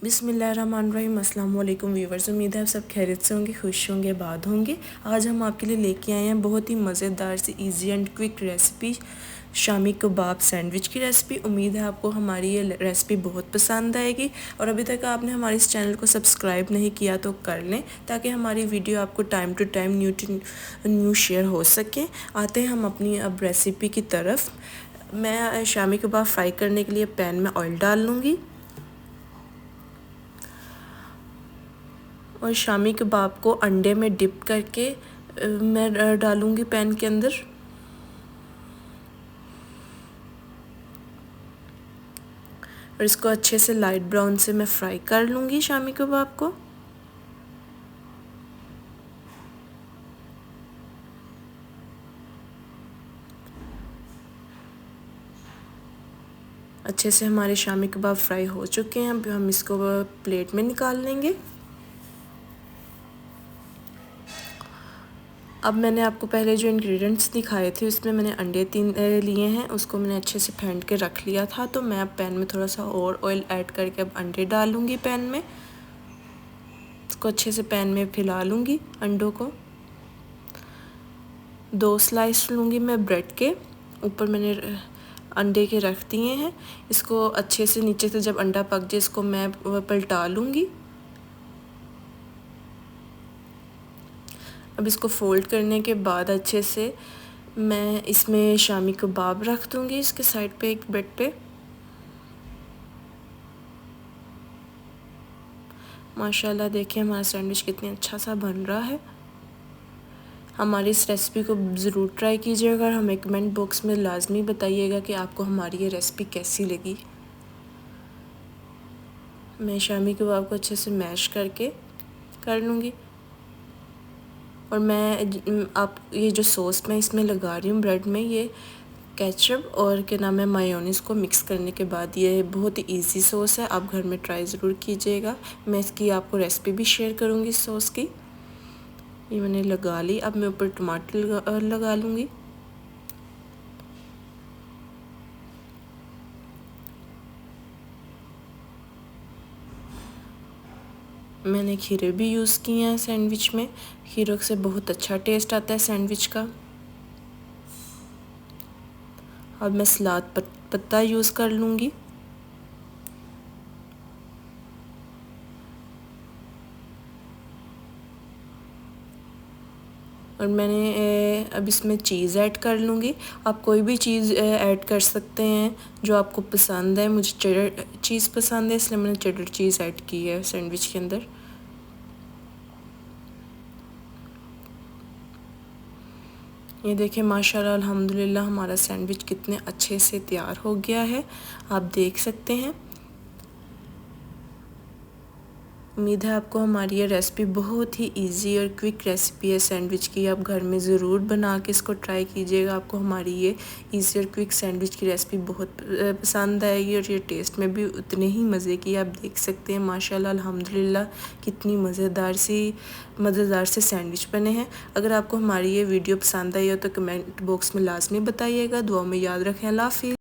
बिस्मिल्लाहिर्रहमानिर्रहीम। अस्सलाम वालेकुम व्यूवर्स, उम्मीद है आप सब खैरियत से होंगे, खुश होंगे, आबाद होंगे। आज हम आपके लिए लेके आए हैं बहुत ही मज़ेदार सी easy and quick recipe, shami kebab sandwich की रेसिपी। उम्मीद है आपको हमारी ये रेसिपी बहुत पसंद आएगी। और अभी तक आपने हमारे इस चैनल को सब्सक्राइब नहीं किया तो कर लें, ताकि हमारी वीडियो आपको time to time new share हो सके। आते हैं हम अपनी अब रेसिपी की तरफ। मैं शामी कबाब फ्राई करने के लिए पैन में ऑयल डाल लूँगी और शामी कबाब को अंडे में डिप करके मैं डालूँगी पैन के अंदर। और इसको अच्छे से लाइट ब्राउन से मैं फ्राई कर लूँगी शामी कबाब को। अच्छे से हमारे शामी कबाब फ्राई हो चुके हैं। अब हम इसको प्लेट में निकाल लेंगे। अब मैंने आपको पहले जो इंग्रेडिएंट्स दिखाए थे उसमें मैंने अंडे 3 लिए हैं, उसको मैंने अच्छे से फेंट के रख लिया था। तो मैं अब पैन में थोड़ा सा और ऑयल ऐड करके अब अंडे डालूँगी पैन में। इसको अच्छे से पैन में फैला लूँगी अंडों को। 2 स्लाइस लूँगी मैं ब्रेड के, ऊपर मैंने अंडे के रख दिए हैं। इसको अच्छे से नीचे से जब अंडा पक जाए इसको मैं पलटा लूँगी। अब इसको फोल्ड करने के बाद अच्छे से मैं इसमें शामी कबाब रख दूँगी इसके साइड पे एक ब्रेड पे। माशाल्लाह देखिए हमारा सैंडविच कितनी अच्छा सा बन रहा है। हमारी इस रेसिपी को ज़रूर ट्राई कीजिएगा और हमें कमेंट बॉक्स में लाजमी बताइएगा कि आपको हमारी ये रेसिपी कैसी लगी। मैं शामी कबाब को अच्छे से मैश करके कर लूँगी। और मैं आप ये जो सॉस मैं इसमें लगा रही हूँ ब्रेड में, ये केचप और क्या नाम है मायोनीज़ को मिक्स करने के बाद ये बहुत ही इजी सॉस है। आप घर में ट्राई ज़रूर कीजिएगा। मैं इसकी आपको रेसिपी भी शेयर करूँगी सॉस की। ये मैंने लगा ली। अब मैं ऊपर टमाटर लगा लूँगी। मैंने खीरे भी यूज़ किए हैं सैंडविच में। खीरों से बहुत अच्छा टेस्ट आता है सैंडविच का। अब मैं सलाद पत्ता यूज़ कर लूँगी। और मैंने अब इसमें चीज़ ऐड कर लूँगी। आप कोई भी चीज़ ऐड कर सकते हैं जो आपको पसंद है। मुझे चेडर चीज़ पसंद है, इसलिए मैंने चेडर चीज़ ऐड की है सैंडविच के अंदर। ये देखिए माशाल्लाह अल्हम्दुलिल्लाह हमारा सैंडविच कितने अच्छे से तैयार हो गया है, आप देख सकते हैं। उम्मीद है आपको हमारी ये रेसिपी बहुत ही इजी और क्विक रेसिपी है सैंडविच की। आप घर में ज़रूर बना के इसको ट्राई कीजिएगा। आपको हमारी ये इजी और क्विक सैंडविच की रेसिपी बहुत पसंद आएगी और ये टेस्ट में भी उतने ही मज़े की। आप देख सकते हैं माशाल्लाह अल्हम्दुलिल्लाह कितनी मज़ेदार से सैंडविच बने हैं। अगर आपको हमारी ये वीडियो पसंद आई हो तो कमेंट बॉक्स में लाजमी बताइएगा। दुआ में याद रखें। अल्लाह हाफ़िज़।